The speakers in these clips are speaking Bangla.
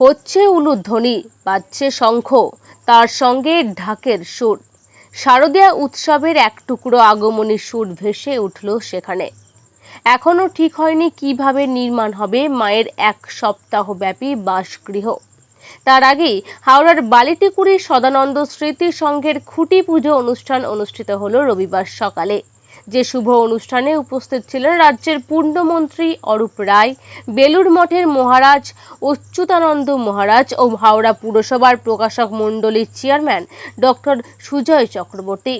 হচ্ছে উলুধ্বনি, বাজছে শঙ্খ, তার সঙ্গে ঢাকের সুর। শারদীয়া উৎসবের এক টুকরো আগমনী সুর ভেসে উঠল সেখানে। এখনো ঠিক হয়নি কিভাবে নির্মাণ হবে মায়ের এক সপ্তাহব্যাপী বাসগৃহ। তার আগেই হাওড়ার বালিটিকুড়ি সদানন্দ স্মৃতি সংঘের খুঁটি পুজো অনুষ্ঠান অনুষ্ঠিত হলো রবিবার সকালে। যে শুভ অনুষ্ঠানে উপস্থিত ছিলেন রাজ্যের পূর্ণমন্ত্রী অরূপ রায়, বেলুর মঠের মহারাজ অচ্যুতানন্দ মহারাজ ও হাওড়া পুরসভার প্রকাশক মণ্ডলীর চেয়ারম্যান ডক্টর সুজয় চক্রবর্তী।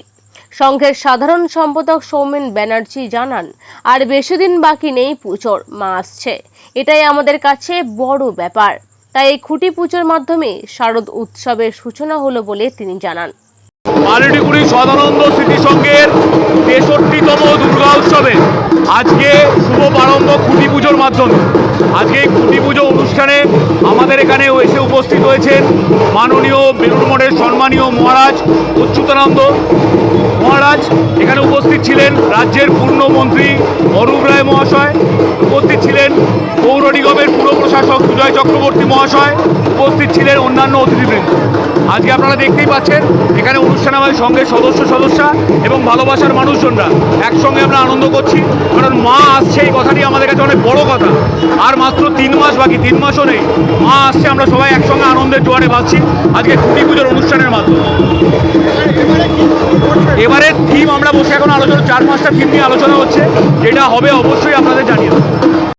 সংঘের সাধারণ সম্পাদক সৌমেন ব্যানার্জি জানান, আর বেশি দিন বাকি নেই পুজোর, মা আসছে, এটাই আমাদের কাছে বড় ব্যাপার। তাই এই খুঁটি পুজোর মাধ্যমে শারদ উৎসবের সূচনা হলো বলে তিনি জানান। বালিটিকুড়ি সদানন্দ স্মৃতি সংঘের ৬৩তম দুর্গা উৎসবে আজকে শুভ প্রারম্ভ খুঁটি পুজোর মাধ্যমে। আজকে এই খুঁটি পুজো অনুষ্ঠানে আমাদের এখানে এসে উপস্থিত হয়েছেন মাননীয় বেলুর মঠের সম্মানীয় মহারাজ অচ্যুতানন্দ মহারাজ। এখানে উপস্থিত ছিলেন রাজ্যের পূর্ণমন্ত্রী অরূপ রায় মহাশয়, উপস্থিত ছিলেন পৌর নিগমের পুর প্রশাসক সুজয় চক্রবর্তী মহাশয়, উপস্থিত ছিলেন অন্যান্য অতিথিবৃন্দ। আজকে আপনারা দেখতেই পাচ্ছেন এখানে অনুষ্ঠানে আমাদের সঙ্গে সদস্যা এবং ভালোবাসার মানুষজনরা একসঙ্গে আমরা আনন্দ করছি, কারণ মা আসছে এই কথাটি আমাদের কাছে অনেক বড় কথা। আর মাত্র 3 মাস বাকি, 3 মাসও নেই, মা আসছে, আমরা সবাই একসঙ্গে আনন্দের জোয়ারে ভাসছি আজকে খুঁটি পুজোর অনুষ্ঠানের মাধ্যমে। এবারে থিম আমরা বসে এখন আলোচনা, 4-5টা থিম নিয়ে আলোচনা হচ্ছে, যেটা হবে অবশ্যই আপনাদের জানিয়ে দেবো।